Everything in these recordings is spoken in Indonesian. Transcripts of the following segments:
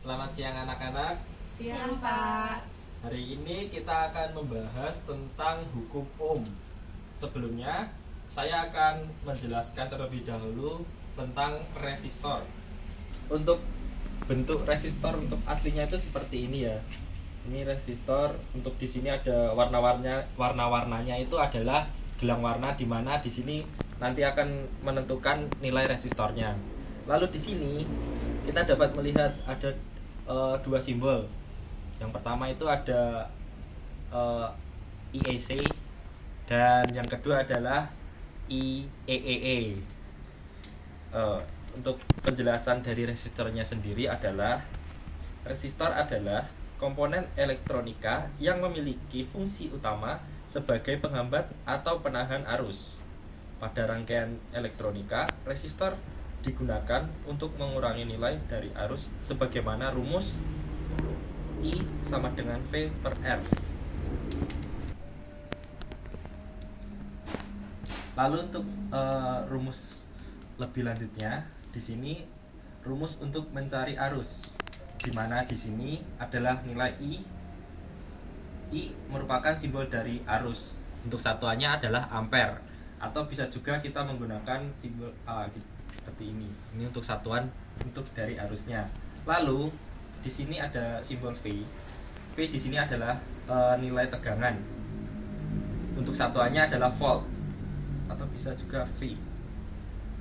Selamat siang anak-anak. Siang, Pak. Hari ini kita akan membahas tentang hukum Ohm. Sebelumnya, saya akan menjelaskan terlebih dahulu tentang resistor. Untuk bentuk resistor untuk aslinya itu seperti ini ya. Ini resistor, untuk di sini ada warna-warnanya itu adalah gelang warna, di mana di sini nanti akan menentukan nilai resistornya. Lalu di sini kita dapat melihat ada dua simbol. Yang pertama itu ada IEC dan yang kedua adalah IEEE. Untuk penjelasan dari resistornya sendiri adalah resistor adalah komponen elektronika yang memiliki fungsi utama sebagai penghambat atau penahan arus. Pada rangkaian elektronika, resistor digunakan untuk mengurangi nilai dari arus sebagaimana rumus I sama dengan V per R. Lalu untuk rumus lebih lanjutnya, di sini rumus untuk mencari arus, di mana di sini adalah nilai I. I merupakan simbol dari arus. Untuk satuannya adalah ampere, atau bisa juga kita menggunakan simbol A seperti ini. Ini untuk satuan untuk dari arusnya. Lalu di sini ada simbol V. V di sini adalah nilai tegangan. Untuk satuannya adalah volt, atau bisa juga V.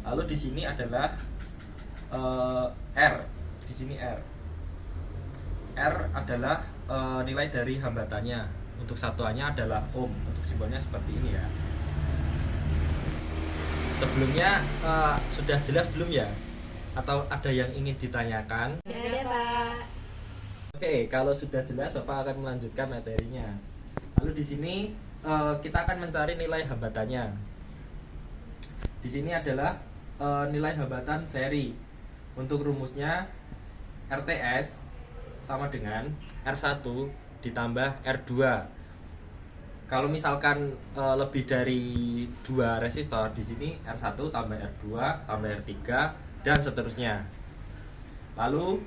Lalu di sini adalah R. Di sini R. R adalah nilai dari hambatannya. Untuk satuannya adalah ohm. Untuk simbolnya seperti ini ya. Sebelumnya sudah jelas belum ya? Atau ada yang ingin ditanyakan? Tidak ada, Pak. Oke, kalau sudah jelas Bapak akan melanjutkan materinya. Lalu di sini kita akan mencari nilai hambatannya. Di sini adalah nilai hambatan seri. Untuk rumusnya RTS sama dengan R1 ditambah R2. Kalau misalkan lebih dari 2 resistor, di sini R1 tambah R2 tambah R3 dan seterusnya. Lalu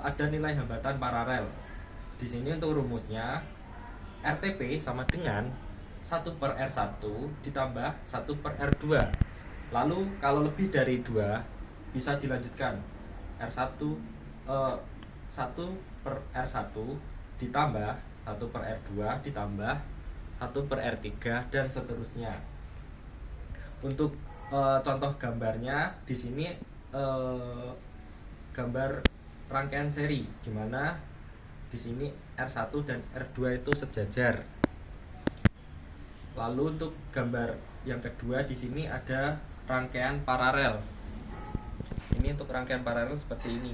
ada nilai hambatan paralel. Di sini untuk rumusnya RTP sama dengan 1 per R1 ditambah 1 per R2. Lalu kalau lebih dari 2 bisa dilanjutkan R1 1 per R1 ditambah 1 per R2 ditambah 1 per R3 dan seterusnya. Untuk contoh gambarnya di sini gambar rangkaian seri, di mana di sini R1 dan R2 itu sejajar. Lalu untuk gambar yang kedua di sini ada rangkaian paralel. Ini untuk rangkaian paralel seperti ini.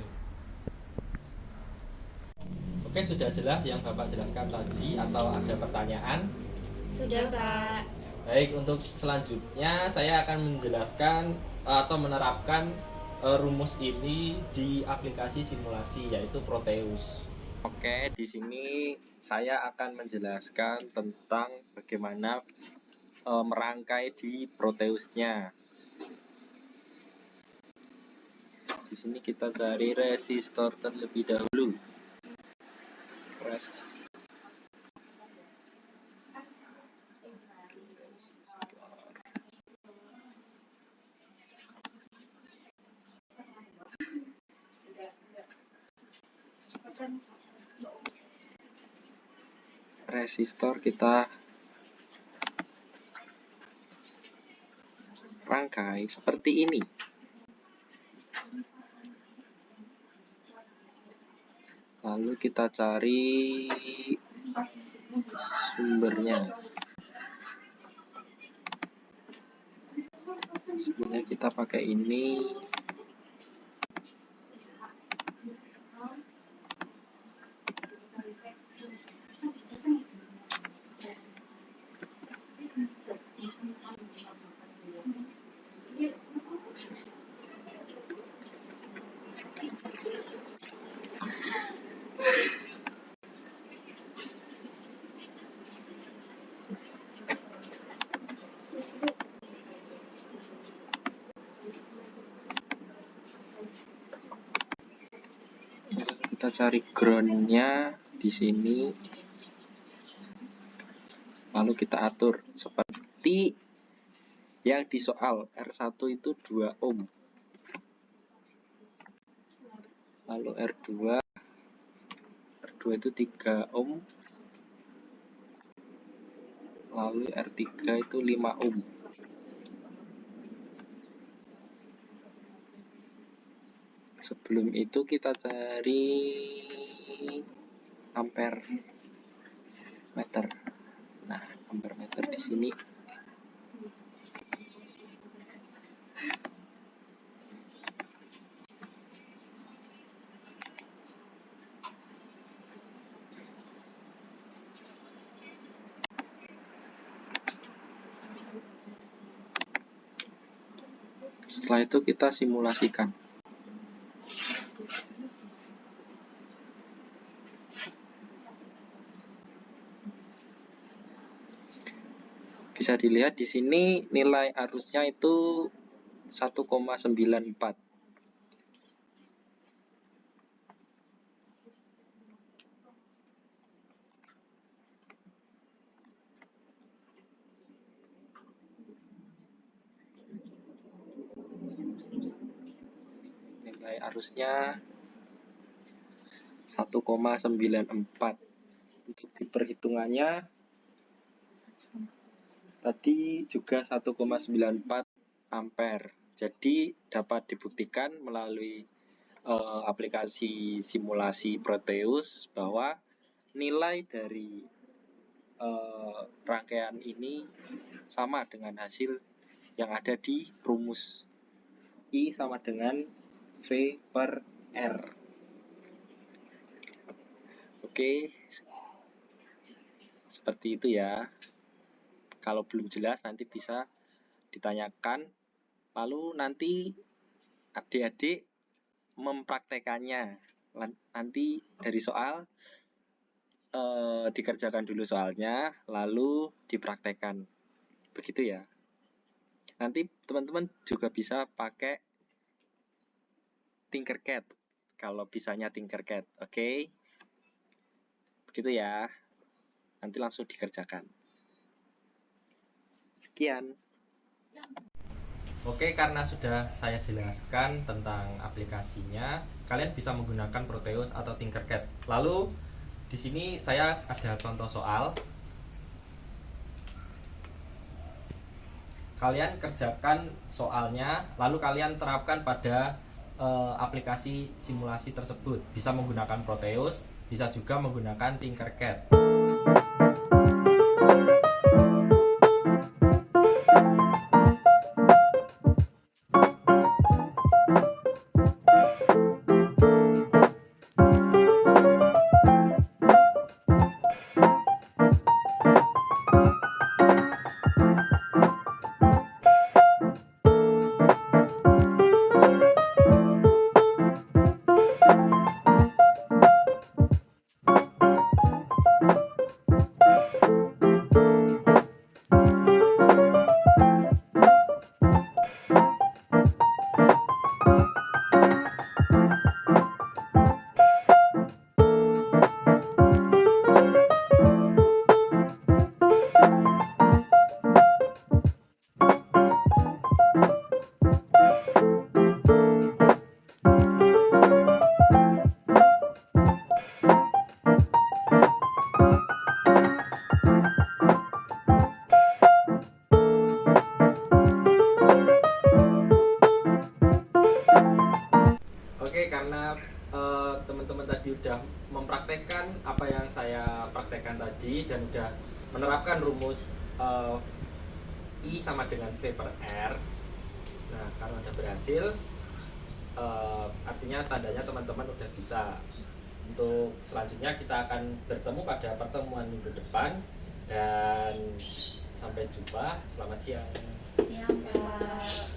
Oke, sudah jelas yang Bapak jelaskan tadi atau ada pertanyaan? Sudah, Pak. Baik, untuk selanjutnya saya akan menjelaskan atau menerapkan rumus ini di aplikasi simulasi, yaitu Proteus. Oke, di sini saya akan menjelaskan tentang bagaimana merangkai di Proteusnya. Di sini kita cari resistor terlebih dahulu. Resistor kita rangkai seperti ini. Lalu kita cari sumbernya. Sebenarnya kita pakai ini. Kita cari groundnya di sini, lalu kita atur seperti yang di soal. R1 itu 2 ohm, lalu R2 itu 3 ohm, lalu R3 itu 5 ohm. Sebelum itu kita cari ampere meter. Nah, ampere meter di sini. Setelah itu kita simulasikan. Bisa dilihat di sini nilai arusnya itu 1,94. Nilai arusnya 1,94. Untuk perhitungannya tadi juga 1,94 ampere. Jadi dapat dibuktikan melalui aplikasi simulasi Proteus bahwa nilai dari rangkaian ini sama dengan hasil yang ada di rumus. I sama dengan V per R. Oke, seperti itu ya. Kalau belum jelas nanti bisa ditanyakan. Lalu nanti adik-adik mempraktekannya. Nanti dari soal dikerjakan dulu soalnya, lalu dipraktekkan. Begitu ya. Nanti teman-teman juga bisa pakai Tinkercad. Kalau bisanya Tinkercad, oke? Begitu ya. Nanti langsung dikerjakan. Sekian. Oke, karena sudah saya jelaskan tentang aplikasinya, kalian bisa menggunakan Proteus atau Tinkercad. Lalu di sini saya ada contoh soal. Kalian kerjakan soalnya, lalu kalian terapkan pada aplikasi simulasi tersebut. Bisa menggunakan Proteus, bisa juga menggunakan Tinkercad. Karena teman-teman tadi udah mempraktekkan apa yang saya praktekkan tadi dan udah menerapkan rumus I sama dengan V per R. Nah, karena udah berhasil, artinya tandanya teman-teman udah bisa. Untuk selanjutnya kita akan bertemu pada pertemuan minggu depan, dan sampai jumpa. Selamat siang. Siang, Pak.